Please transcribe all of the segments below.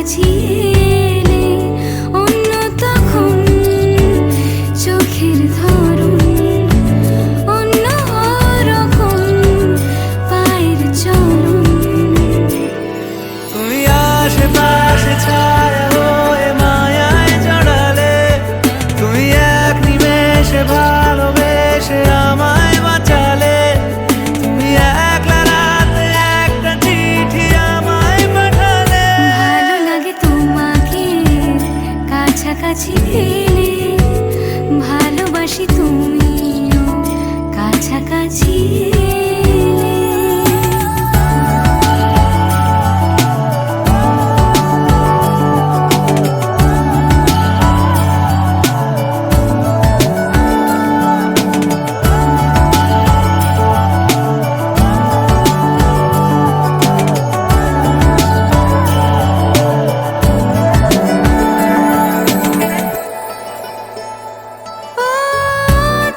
কাছাকাছি এলে অন্য তখন চোখের ধরন অন্য রকম পায়ের চরণ। তুমি আশেপাশে ছায়া হয়ে মায়ায় জড়ালে, তুমি এক নিমেষে ভালোবেসে আমায় বাঁচালে, তুমি একলা রাতে একটা চিঠি আমায় পাঠালে। ভালো লাগে তোমাকে কাছাকাছি পেলে, ভালোবাসি তুমিও কাছাকাছি এলে।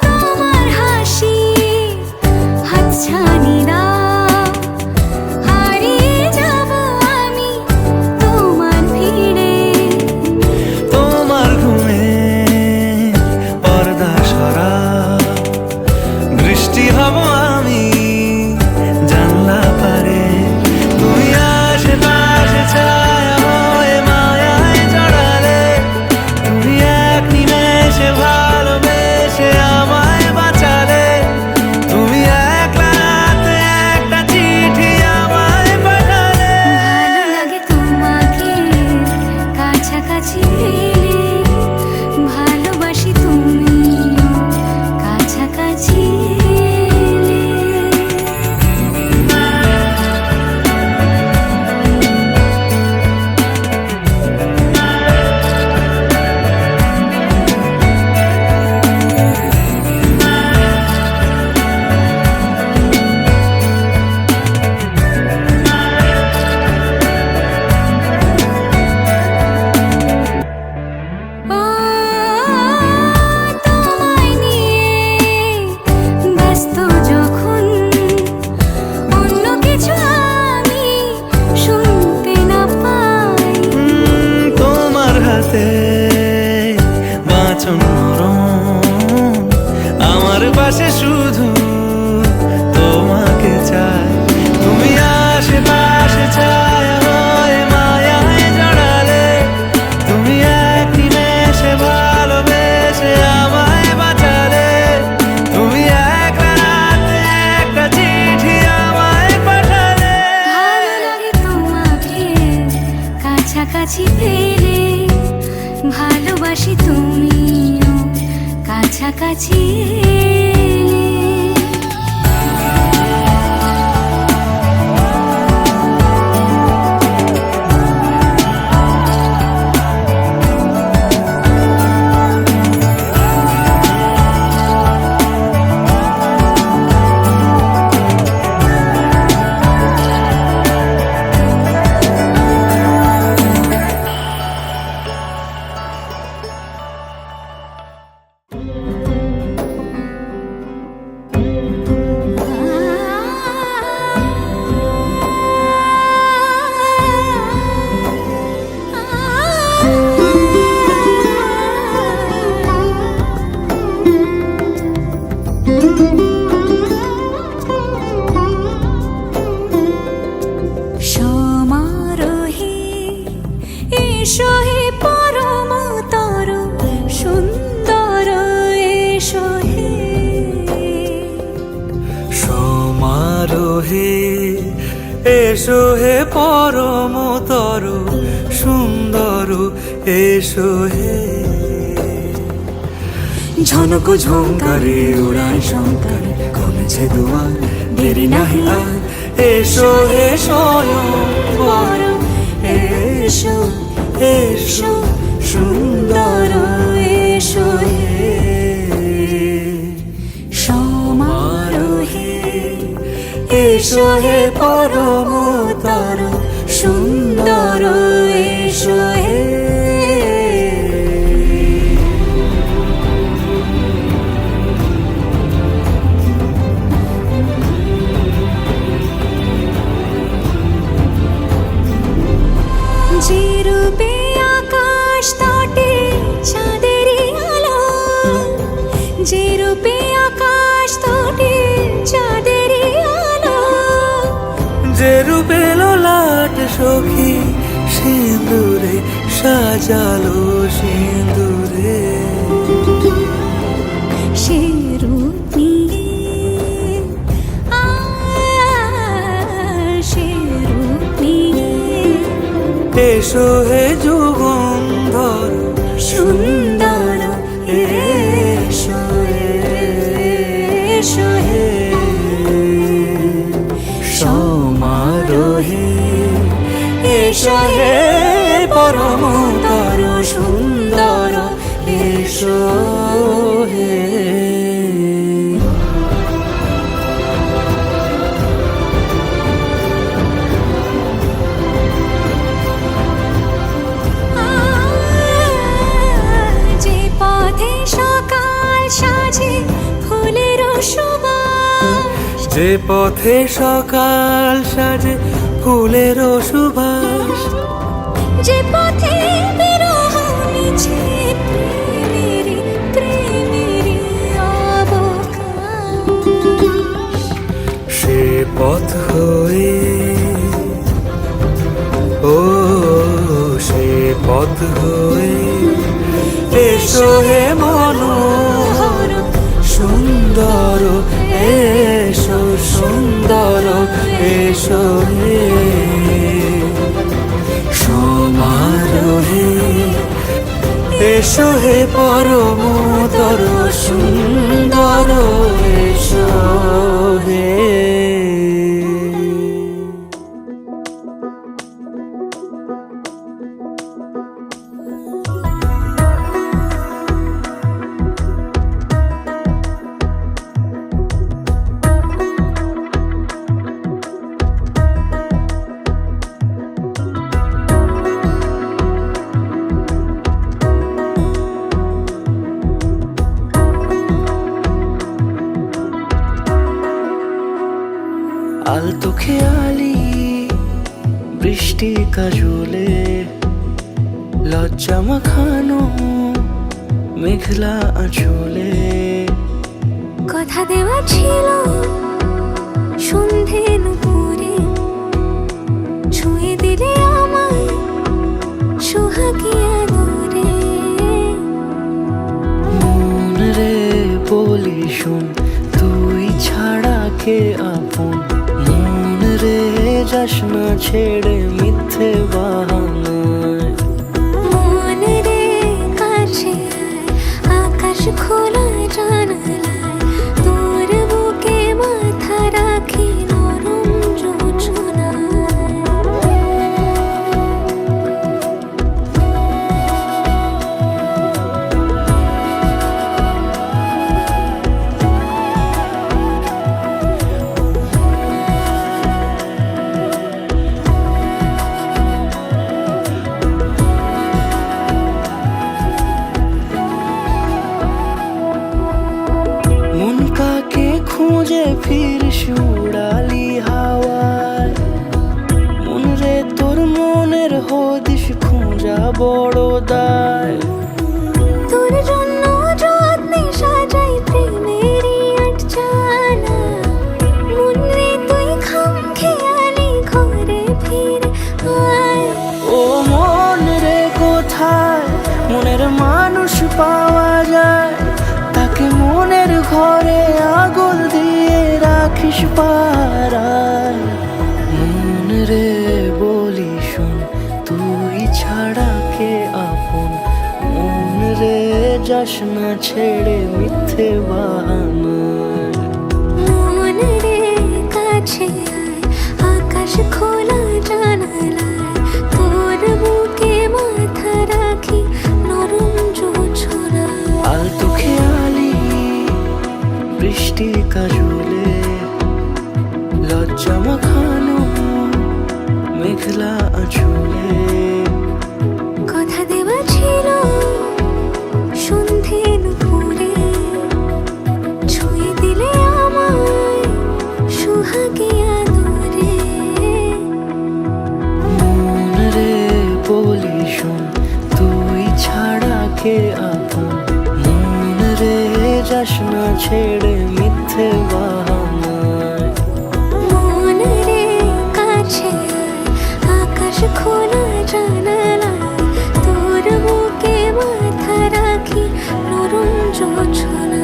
তোমার হাসি হাতছানিরা হারিয়ে যাব আমি তোমার ভিড়ে। তোমার ঘুমে পর্দা সরা, বৃষ্টি হব আমি জানলা পারে। তুমি আশেপাশে ছায়া হয়ে মায়ায় জড়ালে, তুমি এক নিমেষে ভালোবেসে আমায় বাঁচালে, তুমি একলা রাতে একটা চিঠি আমায় পাঠালে। ভালো লাগে তোমাকে কাছাকাছি পেলে, ভালোবাসি তুমিও কাছাকাছি এলে। ও তোমায় নিয়ে ব্যস্ত যখন অন্য কিছু আমি শুনতে না পাই। তোমার হাতে বাঁচন নরম, আমার পাশে শুধু তোমাকে চাই। তুমি আশেপাশে ছায়া হয়ে মায়ায় জড়ালে, তুমি এক নিমেষে ভালোবেসে আমায় বাঁচালে, তুমি একলা রাতে একটা চিঠি আমায় পাঠালে। ভালো লাগে তোমাকে কাছাকাছি পেলে, ভালোবাসি তুমিও কাছাকাছি এলে। সমারোহে এসো হে পরমতর সুন্দর এসো হে। সমারোহে এসো হে পরমতর সুন্দর এসো হে। ঝনক ঝঙ্কারে উড়ায় শঙ্কারে কমেছে দুয়ার, দেরি নাহি আর এসো হে স্বয়ং বর। এসো এসো সুন্দর এসো হে। সমারোহে এসো হে পরমতর সুন্দর এসো হে। রূপে আকাশ তটে চাঁদেরই আলো, যে রূপে আকাশ তটে চাঁদেরই আলো, যে রূপে ললাট সখী সিঁদুরে সাজালো সিঁদুরে। সে রূপ নিয়ে সে রূপ নিয়ে এসো হে যুগন্ধর সুন্দর এসো এসো হে সমারোহে এসো হে পরমতর সুন্দর এসো হে। যে পথে সকাল সাজে ফুলের সুবাস, যে পথে সকাল সাজে ফুলের সুবাস, যে পথে বিরহ মিছে প্রেমেরই প্রেমেরই অবকাশ, সে পথ হয়ে ও সে পথ হয়ে এসো হে মনোহর সুন্দর এসো সুন্দর এসো হে সমারোহে এসো হে পরমতর সুন্দর এসো হে। আলতো খেয়ালি বৃষ্টি কাজলে লজ্জা মাখানো মেঘলা আঁচলে, কথা দেওয়া ছিল সন্ধে নুপুরে, ছুঁয়ে দিলে আমায় সোহাগী আদরে। মন রে বলি শোন তুই ছাড়া কে আপন, মন রে যাস না ছেড়ে মিথ্যে বাহানায়। মন রে কাছে আয়, আকাশ খোলা জানালায়, তোর বুকে মাথা রাখি নরম যোছনায়। মন কাকে খুঁজে ফির উড়ালি হাওয়ায়, মন রে তোর মনের হদিস খোঁজা বড় দায়। তোর জন্য যত্নে সাজাই প্রেমেরই আটচালা, মন রে তুই খাম খেয়ালি ঘরে ফিরে আয়। ও মন রে কোথায় মনের মানুষ পাওয়া যায়, তাকে মনের ঘরে আগুন দিয়ে রাখিস পাড়ায়। মন রে বলি শোন তুই ছাড়া কে আপন, মন রে যাস না ছেড়ে মিথ্যে বাহানায়। মন রে কাছে আয়, আকাশ খোলা জানালায়, তোর বুকে মাথা রাখি নরম যোছনায়। আলতো খেয়ালি বৃষ্টি কাজলে লজ্জা মাখানো মেঘলা আঁচলে, কথা দেওয়া ছিল সন্ধে নুপুরে, ছুঁয়ে দিলে আমায় সোহাগী আদরে। মন রে থাকে আপন। মন রে যাস না ছেড়ে মিথ্যে বাহানায়। মন রে কাছে আয়, আকাশ খোলা জানালায় তোর বুকে মাথা রাখি নরম জোছনা।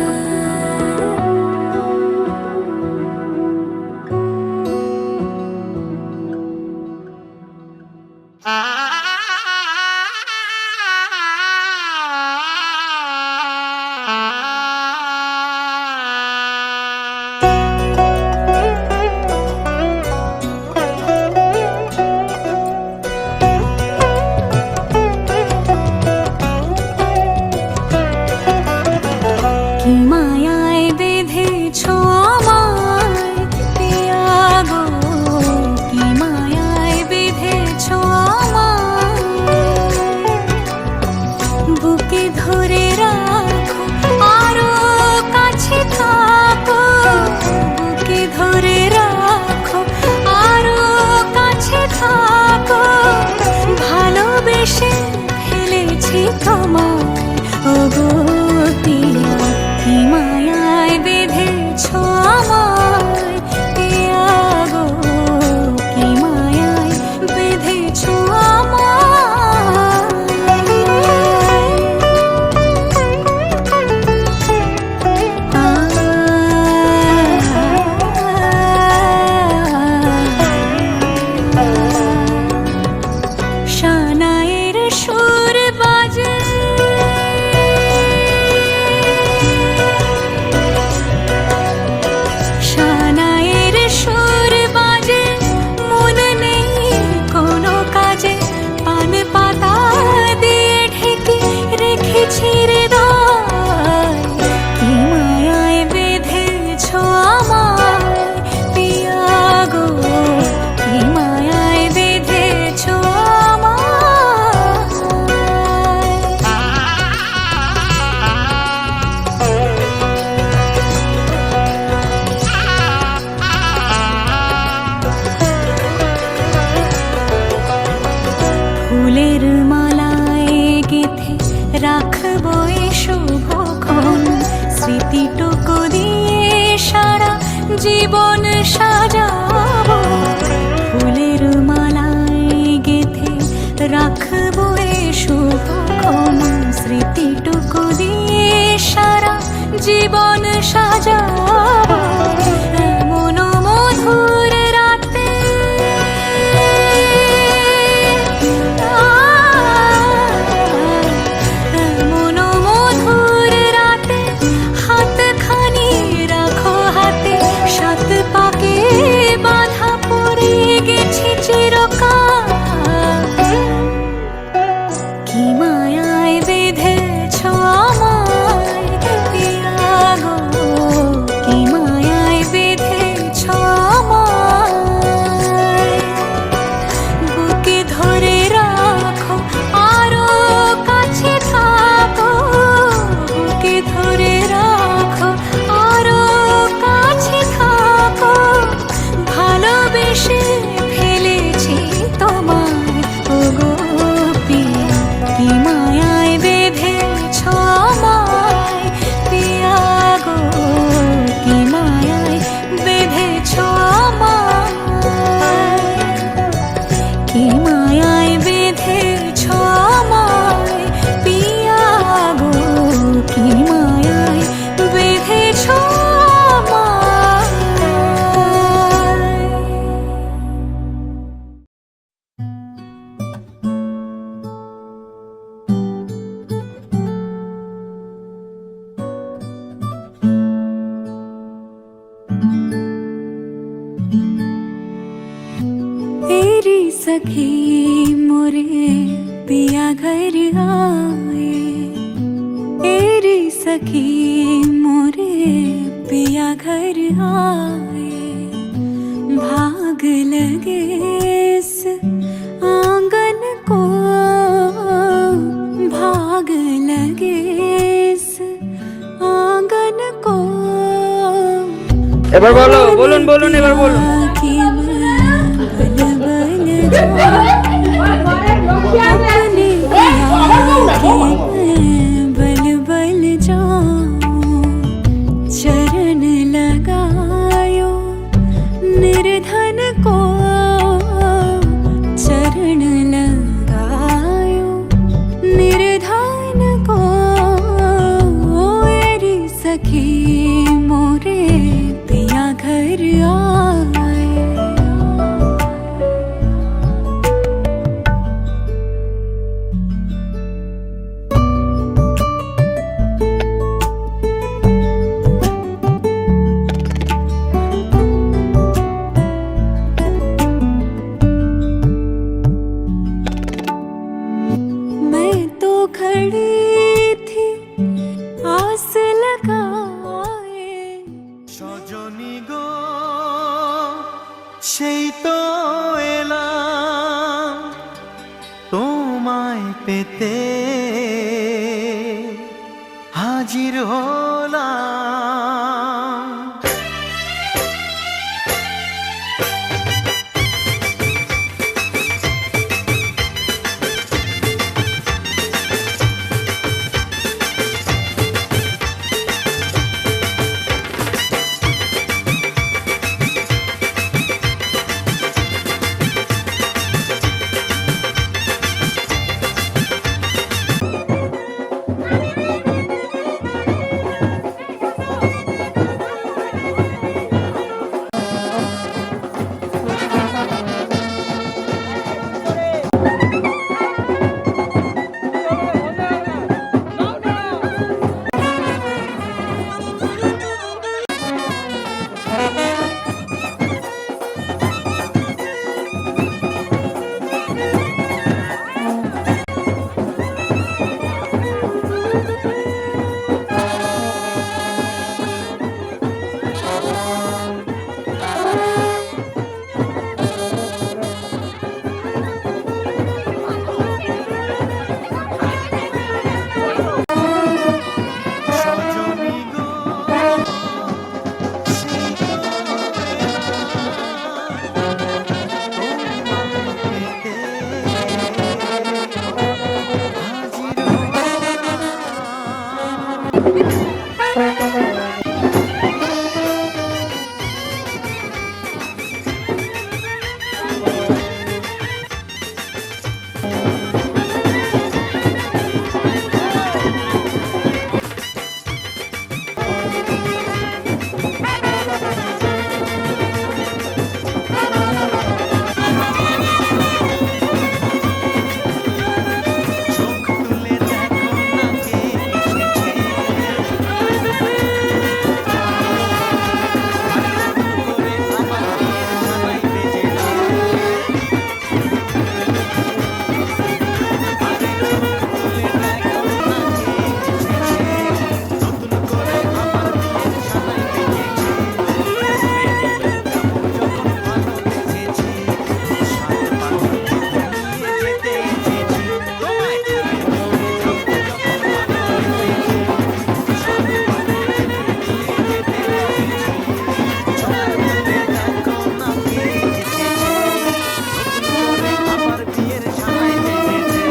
কি মায়ায় বেঁধেছ আমায় পিয়া গো, কি মায়ায় বেঁধেছ আমায়। বুকে ধরে রাখো আরো কাছে থাকো, বুকে ধরে রাখো আরো কাছে থাকো। ভালোবেসে ফেলেছি তোমায় ওগো পিয়া, কি মায়ায় বেঁধেছ আমায় পিয়া গো, কি মায়ায় বেঁধেছ আমায়। শানায়ের সুর বাজে, শানায়ের সুর বাজে, মন নেই কোনো কাজে। পান পাতা দিয়ে ঢেকে রেখেছি হৃদয়, কি মায়ায় বেঁধেছ আমায় পিয়া গো, কি মায়ায় বেঁধেছ ফুলের মালায় গেঁথে রাখবো এ শুভক্ষণ। স্মৃতিটুকু দিয়ে সারা জীবন সাজাবো, ফুলের মালায় গেঁথে রাখবো এ শুভক্ষণ। স্মৃতিটুকু দিয়ে সারা জীবন সাজাবো। এমন মধুর রাতে, এমন মধুর রাতে হাতখানি রাখো হাতে। সাত পাকে বাঁধা পড়ে গেছি চিরকাল, কি মায়ায় বেঁধেছ আমায় পিয়া গো, কি মায়ায় বেঁধেছ আমায়। বুকে ধরে রাখো আরো কাছে থাকো, বুকে ধরে রাখো আরো কাছে থাকো। ভালোবেসে ফেলেছি তোমায় ওগো পিয়া, কি মায়ায় বেঁধেছ আমায় পিয়া গো, কি মায়ায় বেঁধেছ আমায়, কি মায়ায় বেঁধেছ আমায় পিয়া গো, কি মায়ায় বেঁধেছ আমায়। तेरी सखी मोरे पिया घर आए, तेरी सखी मोरे पिया घर आए। भाग लगे इस आंगन को, भाग लगे इस आंगन को। এবার বলো, বলুন বলুন, এবার বলুন। कि मैं बन बन जाऊं, अपने प्यार की मैं सखी मोरे पिया घर आए। मैं तो खड़ी थी आस लगाए। সজনী গো সেই তো এলাম তোমায় পেতে হাজির হলাম। সজনী গো সেই তো চোখ তুলে দেখো না কে এসেছে। করে আমার বিয়ের সানাই বেজেছে। আরে চোখ তুলে দেখো না কে এসেছে। নতুন করে আমার বিয়ের সানাই বেজেছে। যখন ভালোবেসেছি সাত পাখি নিয়ে যেতে এসেছি। তোমায় আমার বিয়ের সানাই বেজেছে।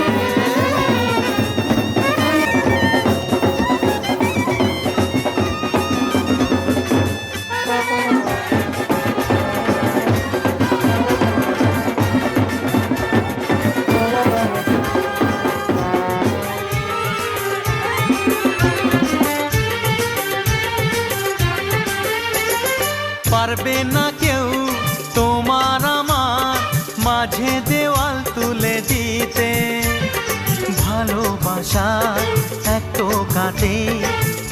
পারবে না কেউ তোমার আমার মাঝে দেওয়াল তুলে দিতে। ভালোবাসা এত কাটে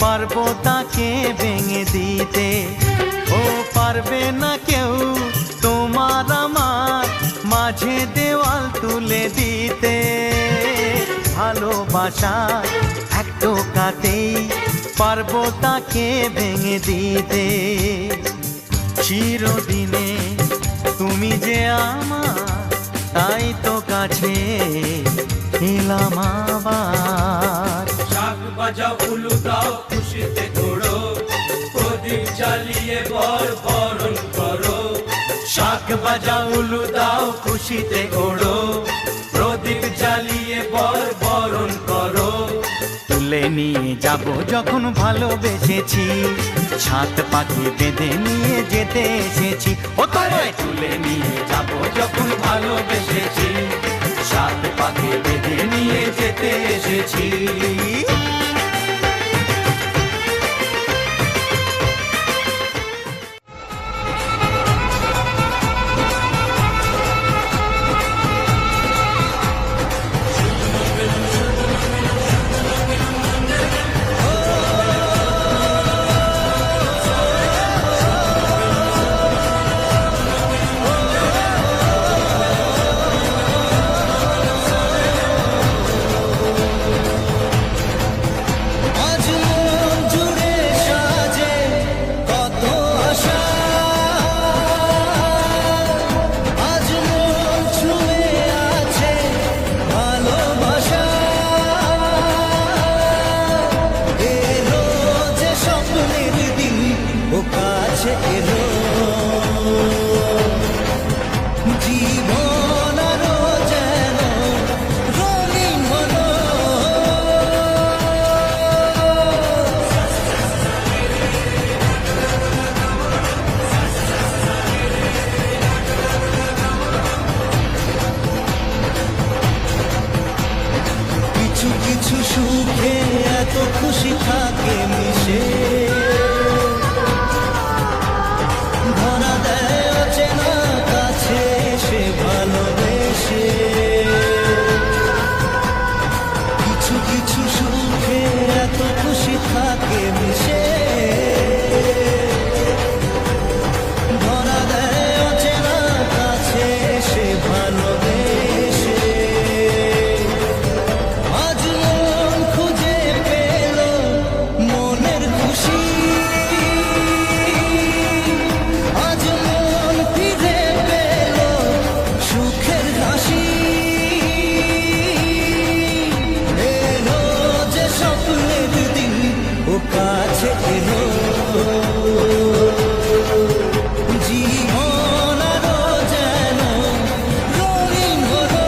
পারবো তাকে ভেঙে দিতে। ও পারবে না কেউ তোমার আমার মাঝে দেওয়াল তুলে দিতে। ভালোবাসা একটু কাটেই পারবো তাকে ভেঙে দিতে। চিরদিনে তুমি যে আমার তাই তো কাছে এলাম আবার। শাক বাজাও উলু দাও খুশিতে ঘোড়ো, প্রদীপ জ্বালিয়ে বর বরণ করো। শাক বাজাও উলু দাও খুশিতে ওড়ো, প্রদীপ জ্বালিয়ে বর বরণ করো। তুলে নিয়ে যাব যখন ভালোবেসেছি, সাত পাখি বেঁধে নিয়ে যেতে এসেছি। ও তোমায় তুলে নিয়ে যাব যখন ভালোবেসেছি, সাত পাখি বেঁধে নিয়ে যেতে এসেছি। এত খুশি থাকে মিশে, ধরা দেয় অচেনা কাছে সে ভালোবেসে। কিছু কিছু সুখে এত খুশি থাকে মিশে, ধরা দেয় অচেনা কাছে সে ভালোবেসে। আজ মন খুঁজে পেল মনের খুশি, আজ মন ফিরে পেল সুখের হাসি। এলো যে স্বপ্নের দিন ও কাছে এলো, জীবন আরো যেন রঙিন হলো।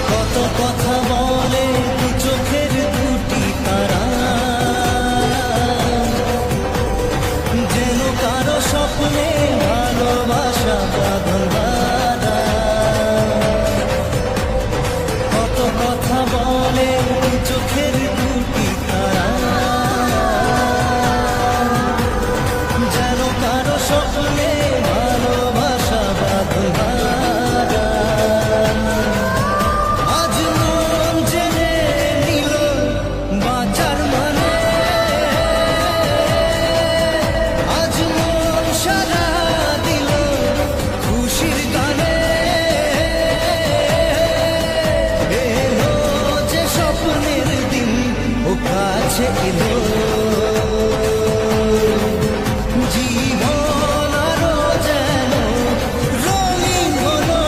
কত কথা বলে দু চোখের দুটি তারা, যেন কারো স্বপ্নে ভালোবাসা বাঁধন বাঁধা। কত কথা বলে দু চোখের দুটি তারা, যেন কারো স্বপ্নে ভালোবাসা বাঁধন বাঁধা। আজ মন জেনে নিল বাঁচার মানে, আজ মন সারা দিল খুশির গানে। এলো যে স্বপ্নের দিন ও কাছে এলো, জীবন আরো যেন রঙিন হলো।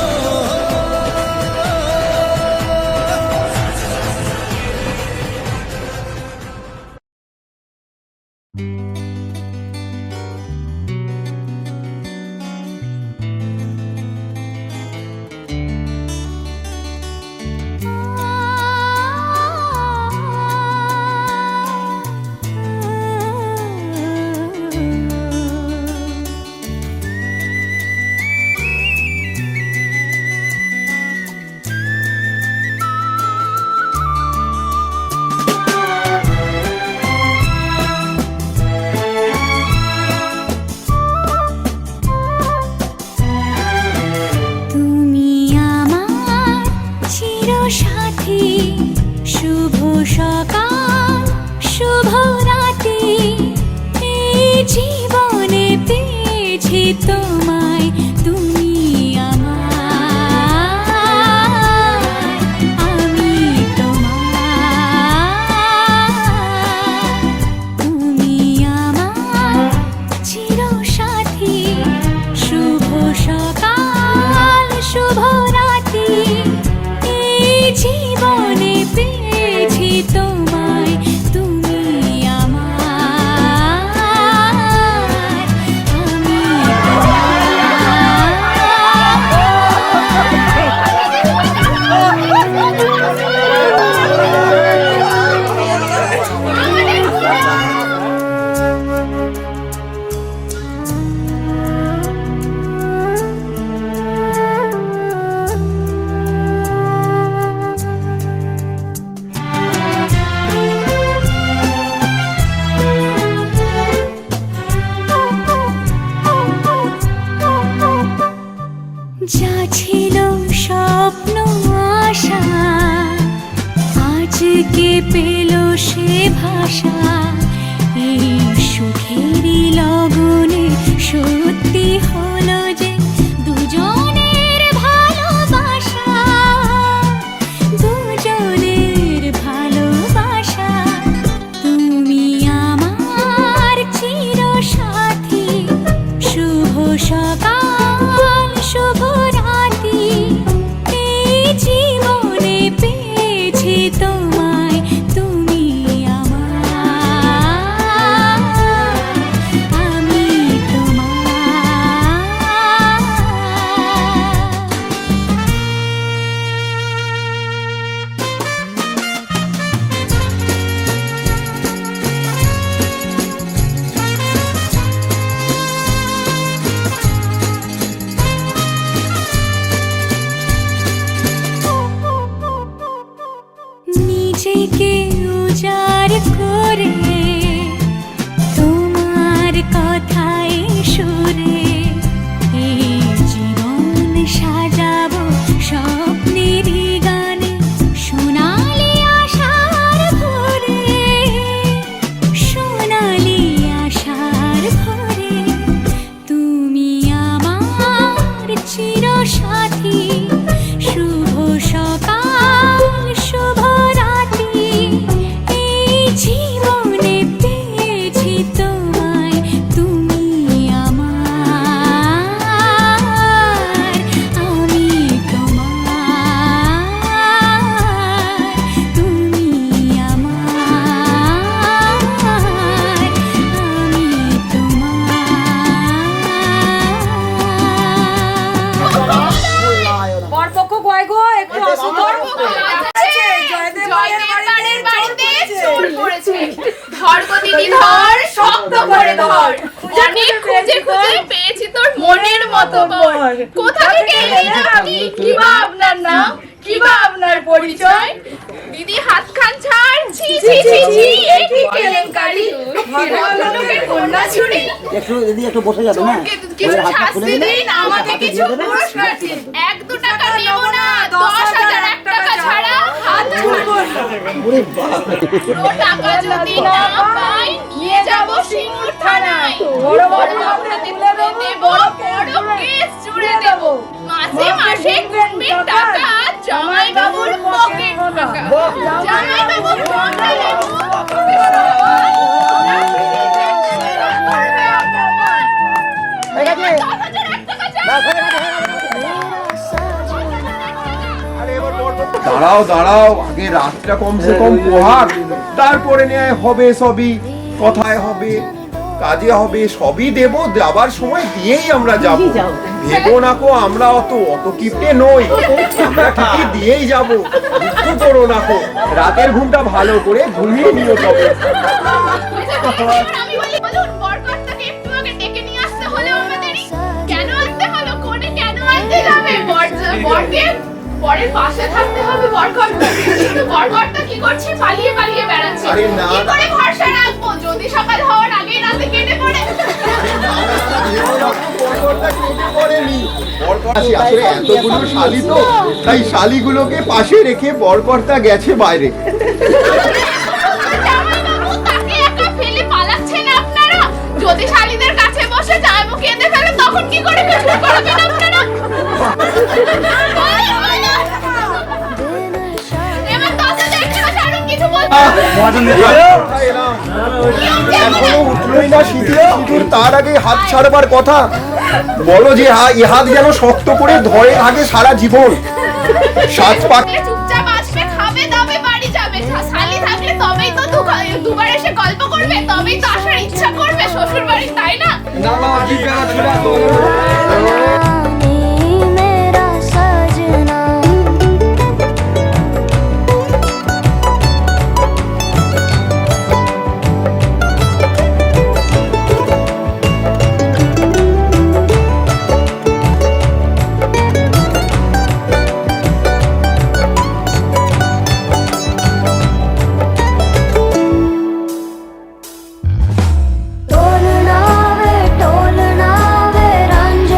তুমি আমার চিরসাথী, শুভ সকাল শুভ রাতি, এই জীবনে পেয়েছি তোমায়, তুমি আমার, আমি তোমার। তুমি আমার চিরসাথী, শুভ সকাল শুভ রাতি, এই জীবনে পেয়েছি তোমায়, তুমি আমার, আমি যা ছিল স্বপ্ন আশা, আজকে পেল সে ভাষা, এই সুখেরই লগনে সত্যি হলো যে দুজনের ভালোবাসা, দুজনের ভালোবাসা। তুমি আমার চিরসাথী, শুভ সকাল শুভ রাতি। দিদি ধর, শক্ত করে ধর, অনেক খুঁজে খুঁজে পেয়েছি তোর মনের মতো বর। কোথা থেকে এলেন আপনি? কি বা আপনার নাম? কি বা আপনার পরিচয়? দিদি হাত খান ছাড়, ছি ছি ছি ছি, এই কি কেলেঙ্কারি, ভদ্রলোকের কন্যা চুরি। একটু বসে যাবে না? কিছু শাস্তি দিন, আমাকে কিছু পুরস্কার দিন। 1-2 টাকা নেব না, 10,000 1 টাকা ছাড়া হাত ছাড়ব না। পুরো টাকা যদি না পাই, নিয়ে যাব সিঙ্গুর থানায়। বড় বড় আপনাদের দেব, বড় কেস জুড়ে দেব। মাসে মাসে গুনবে টাকা, জামাই বাবুর পকেট টাকা। জামাই বাবুর দাঁড়াও দাঁড়াও, আগে রাতটা কমসে কম পোহাক, তারপরে নেয় হবে সবই। কথায় হবে, কাজে হবে, সবই দেব, যাবার সময় দিয়েই আমরা যাব। ভেবো না কো আমরা অত কিপটে নই, আমরা ঠিকই দিয়েই যাব, দুঃখ করো না কো। রাতের ঘুমটা ভালো করে ঘুমিয়ে নিও তবে। আমি বলি বলুন, বরকর্তাকে একটু আগে ডেকে নিয়ে আসতে হলো আমাদেরই। কেন আনতে হলো? কোণে কেন আনতে যাবে? বরকে বরের পাশে থাকতে হবে বরকর্তা। কিন্তু বরকর্তা কি করছে? পালিয়ে পালিয়ে বেড়াচ্ছে। আরে না, কি করে ভরসা রাখবো যদি সকাল হওয়ার আগেই রাতে কেটে পড়ে? আসলে এতগুলো শালি তো, তাই শালিগুলোকে পাশে রেখে বরকর্তা গেছে বাইরে। জামাইবাবু, তাকে একা ফেলে পালাচ্ছেন আপনারা? যদি শালীদের কাছে বসে জামাইবাবু কেঁদে ফেলে, তখন কি করে কিছু করবেন আপনারা? এবার দরজা দেখে না, ছাড়ুন, কিছু বলবেন এখনো উঠলোই না সিঁদুর, তার আগে হাত ছাড়বার কথা বলো যে এ হাত যেন শক্ত করে ধরে আগে সারা জীবন। সাত পাক চুপচাপ আসবে, খাবে দাবে, বাড়ি যাবে। শালী থাকলে তবেই তো দুবার এসে গল্প করবে, তবেই তো আসার ইচ্ছা করবে শ্বশুর বাড়ি, তাই না? मेरा सजना टोलना वे रंजन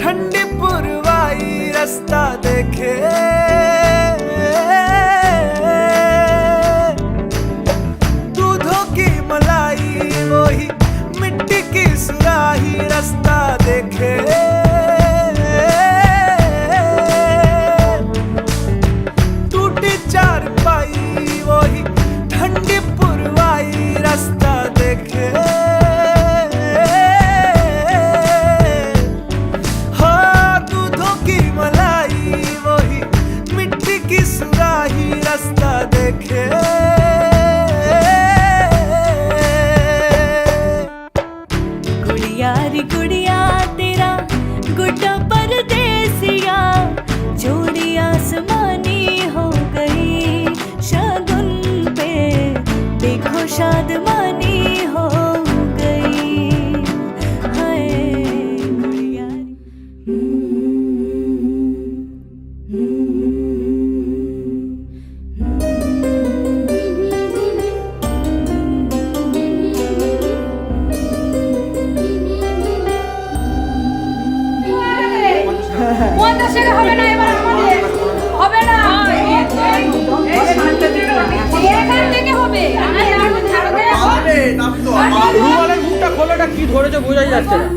ठंडी पुरवाई रास्ता देखे दूधों की मलाई वही मिट्टी की सुराही रास्ता देखे टूटी चारपाई वही ठंडी पुरवाई रास्ता देखे हाँ दूधों की मलाई वही मिट्टी की सुराही रास्ता देखे गुड़िया रे गुड़िया तेरा गुड्डा परदेसिया जोड़ी आसमानी हो गई शगुन पे देखो शादमानी हो गई हाय गुड़िया পঞ্চাশের হবে না এবার আমাদের হবে না এখান থেকে হবে রুমালের মুখটা খোলাটা কি ধরেছে বোঝাই যাচ্ছে না।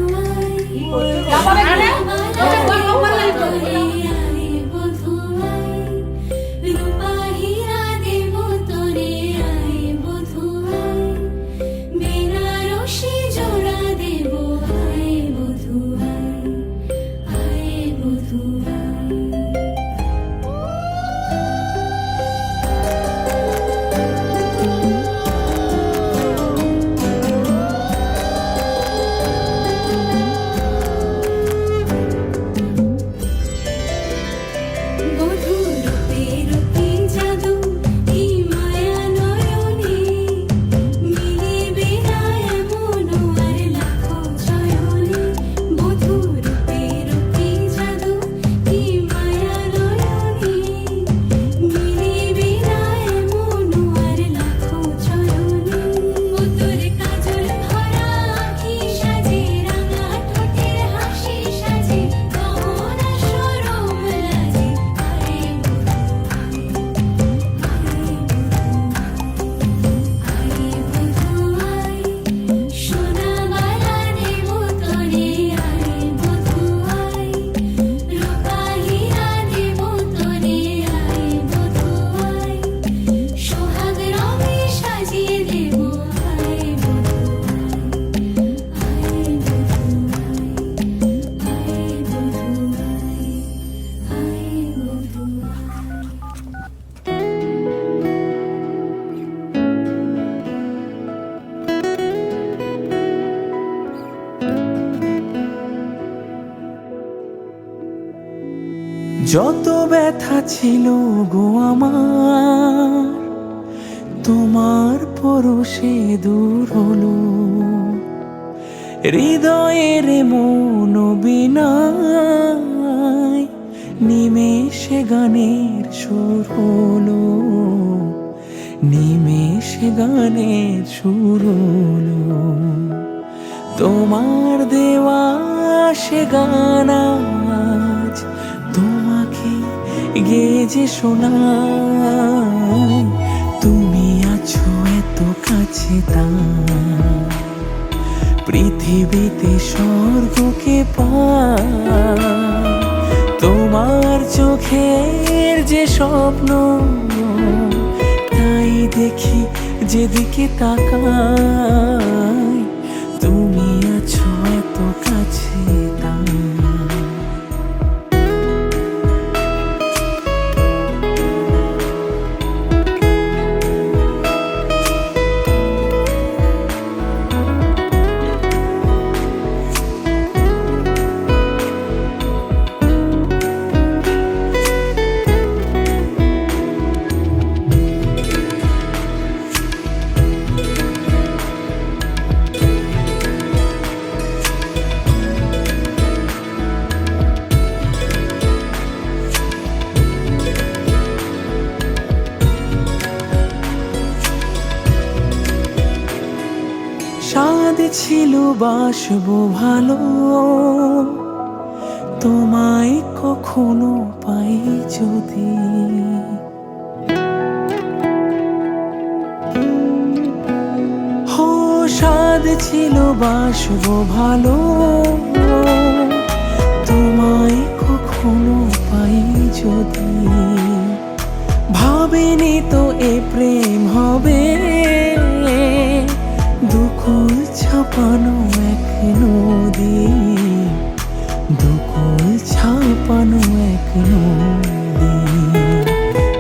যত ব্যথা ছিল গো আমার তোমার পরশে দূর হলো হৃদয়ের মন বিনায় নিমেষে গানের সুর হলো নিমেষে গানের সুর হলো তোমার দেওয়া সে গান আজ তোমাকে গেয়ে যে শোনাই তুমি আছো এত কাছে তাই পৃথিবীতে স্বর্গকে পাই তোমার চোখের যে স্বপ্ন তাই দেখি যেদিকে তাকাই তুমি আছো এত কাছে তাই স্বাদ ছিল বাসবো ভালো তোমায় কখনো পাই যদি, স্বাদ ছিল বাসবো ভালো, তোমায় কখনো পাই যদি। ভাবিনি তো এ প্রেম হবে, দুকুল ছাপানো এক নদী, দুকুল ছাপানো এক নদী।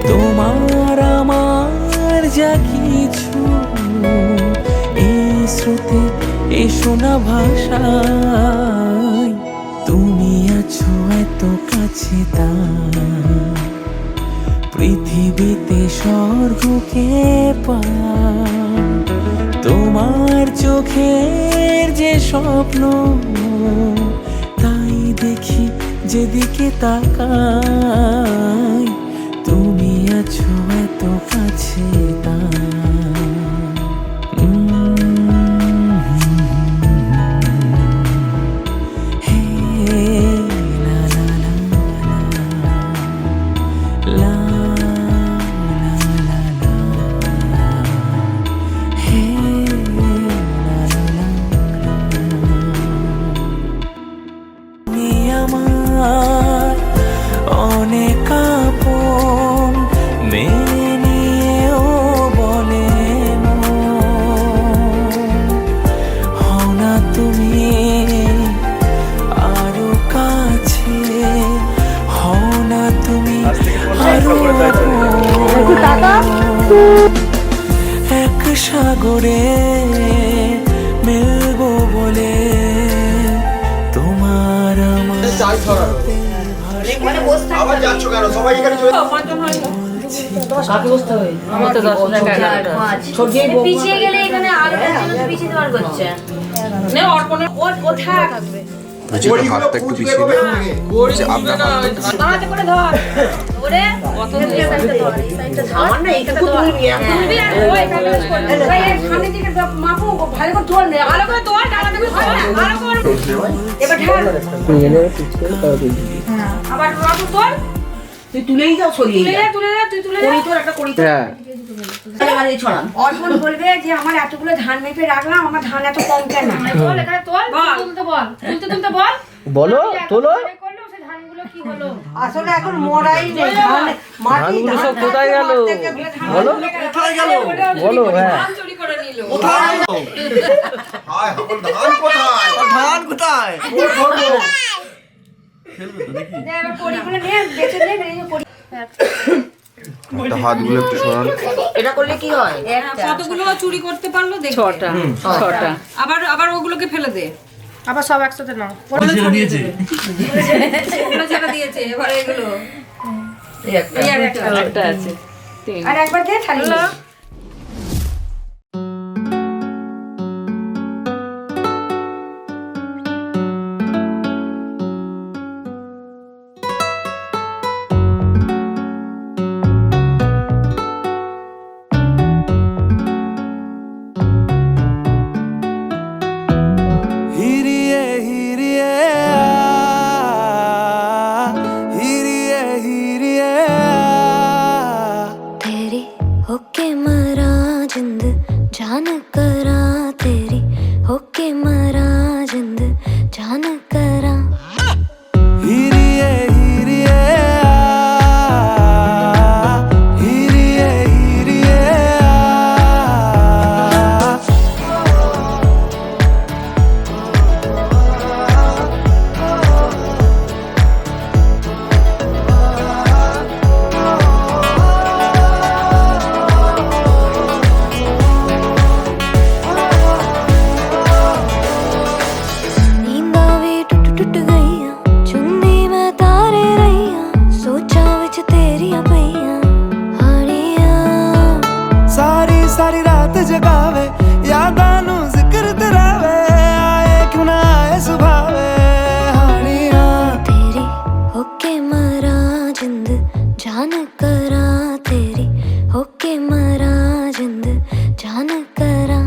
তোমার আমার যা কিছু এই স্রোতে এই শোনা ভাষায়, তুমি আছো এত কাছে তাই পৃথিবীতে স্বর্গকে পাই। তোমার চোখের যে স্বপ্ন তাই দেখি যেদিকে তাকাই, তুমি আছো এত কাছে তাই। অনেক আপন মেনে নিয়েও বলে হও না তুমি আরো কাছে, হও না তুমি আরো এক সাগরে মেলবো বলে তোমার আমার আবার যাচ্ছ কেন? সবাই এখানে চলে পিছিয়ে গেলে এখানে আরো পিছিয়ে দেওয়ার করছে না, ওর কোথা থাকবে হাতটা একটু পিছিয়ে দাঁড়াতে করে ধর ওরে কত দিয়ে সাইডটা ধর, এই সাইডটা ধর না, এইখানে ধর তুলবি আর ওই এখানে করবে ভাই, এর সামনে দিকে মাপো ভালো করে ধর নে, ভালো করে ধর, দাঁড়াতে করে ধর না, ভালো করে এবার ঢাল হ্যাঁ, আবার রাখো তোর, তুই তুলেই যাও, সরিয়ে তুলে দে তুই তুলে দে তোর একটা করি তো ছড়ান। অর্পণ বলবে যে আমার এতগুলো ধান মেপে রাখলাম, আমার ধান এত কম কেন? বল এখানে তোল, তুলতে বল, তুলতে বল, বলো তোলো। করলো সে ধানগুলো কি হলো? আসলে এখন মরাই নেই, ধান মাটি ধানগুলো সব কোথায় গেল? বলো কোথায় গেল? বলো। হ্যাঁ, ধান চুরি করে নিল। কোথায় গেল? হায় আমার ধান কোথায়? ধান কোথায়? দে এবার পরিগুলো নে, বেঁচে নে, এই পরি হাতগুলো একটু সরান। এটা করলে কি হয়? কতগুলো চুরি করতে পারলো দেখ, ছটা। আবার ওগুলোকে ফেলে দে, আবার সব একসাথে নাও। ওগুলো ছেড়ে দিয়েছে, এবার এগুলো এই একটা। এই আর একটা আছে। আর একবার দে থালি। হিরিয়ে হিরিয়ে হিরিয়ে হিরিয়ে तेरी होके मरा जिंद जान करा, तेरी होके मरा जिंद जान करा। হিরিয়ে হিরিয়ে হিরিয়ে হিরিয়ে नींद आवी टुट टुट गईया, चुन्नी मैं तारे रहिया, सोचा विच तेरिया पईया हानिया। सारी सारी रात जगावे यादां नू जिक्र तेरावे, आए क्यों ना आए सुभावे हानिया। तेरी होके मरा जिंद जान करा, तेरी होके मरा जिंद जान करा।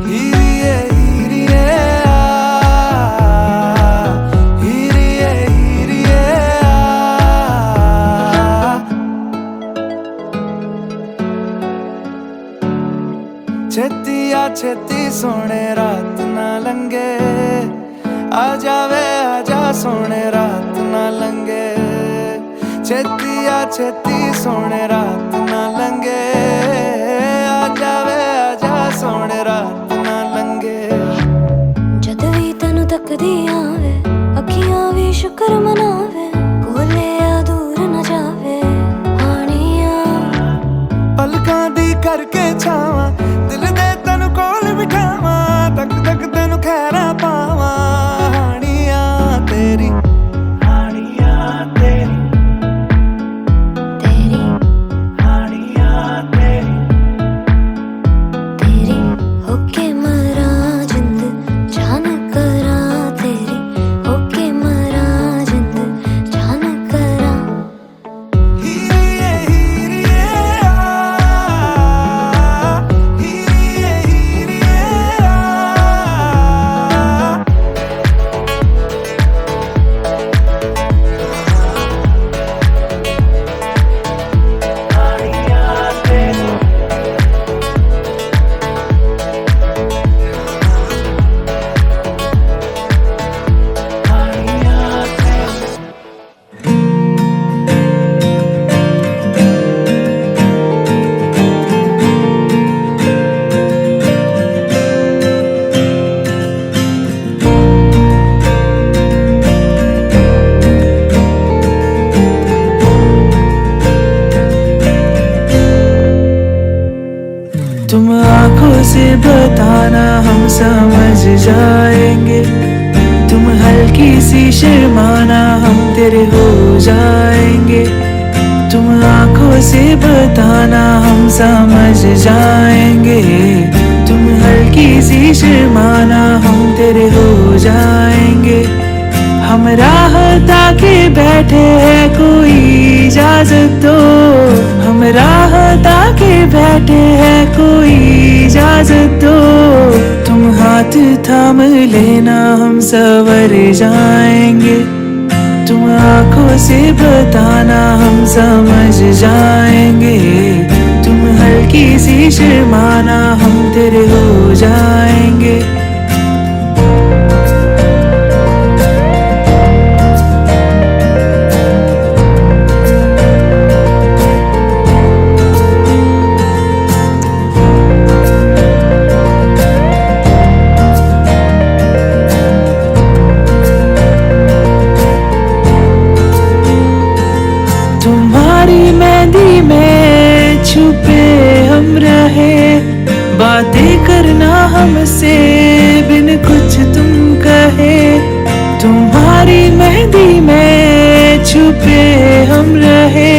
हिरिये हिरिये हिरिये छेती सोने रात ना लंगे आ जावे आजा सोने रात ना लंगे छेती सोने रात ना लंगे आ जावे आजा सोने रात ना लंगे जद भी तनु तकदी आवे अखियां भी शुक्र मनावे कोले आ दूर न जावे हानिया पलकां दी करके छावां दिल दे तनु कोल बिठावां तक तक तनु खैरा पावां हानिया तेरी तेरी हानिया तेरी तेरी होके मरा जिंद जान करा तेरी होके मरा जिंद जान करा हीरिए हीरिए हीरिए तुम आंखों से बताना हम समझ जाएंगे तुम हल्की सी शर्माना हम तेरे हो जाएंगे तुम आंखों से बताना हम समझ जाएंगे तुम हल्की सी शर्माना हम तेरे हो जाएंगे हम राह ताके बैठे हैं कोई इजाजत दो हम राह ताके बैठे हैं कोई इजाजत दो तुम हाथ थाम लेना हम सवर जाएंगे तुम आंखों से बताना हम समझ जाएंगे तुम हल्की सी शर्माना हम तेरे हो जाएंगे तुम्हारी मेहंदी में छुपे हम रहे बातें करना हमसे बिन कुछ तुम कहे तुम्हारी मेहंदी में छुपे हम रहे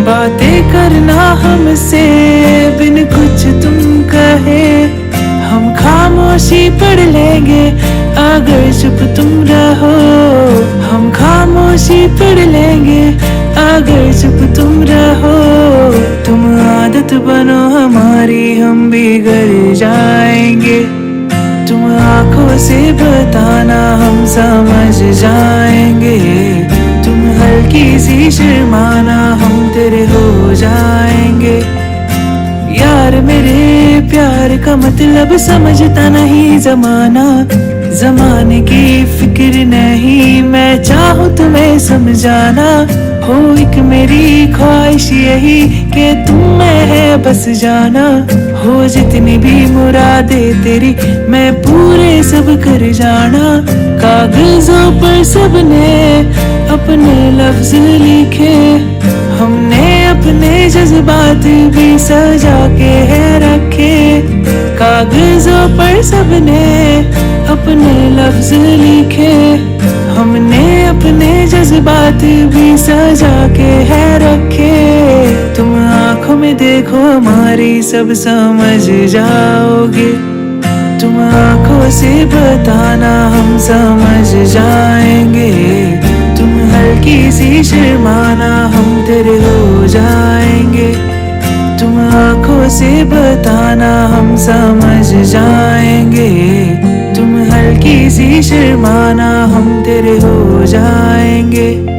बातें करना हमसे बिन कुछ तुम कहे हम खामोशी पढ़ लेंगे अगर चुप तुम रहो हम खामोशी पढ़ लेंगे अगर चुप तुम रहो तुम आदत बनो हमारी हम बिगड़ जाएंगे तुम आंखों से बताना हम समझ जाएंगे तुम हल्की सी शर्माना हम तेरे हो जाएंगे यार मेरे प्यार का मतलब समझता नहीं जमाना जमाने की फिक्र नहीं मैं चाहूँ तुम्हें समझाना हो एक मेरी ख्वाहिश यही कि तुम में है बस जाना हो जितनी भी मुरादे तेरी मैं पूरे सब कर जाना कागजों पर सबने अपने लफ्ज लिखे हमने अपने जज्बात भी सजा के है रखे कागजों पर सबने अपने लफ्ज लिखे हमने अपने जज्बात भी सजा के है रखे तुम आंखों में देखो हमारी सब समझ जाओगे तुम आंखों से बताना हम समझ जाएंगे तुम हल्की सी शर्माना हम तेरे हो जाएंगे तुम आंखों से बताना हम समझ जाएंगे तुम हल्की सी शर्माना हम तेरे हो जाएंगे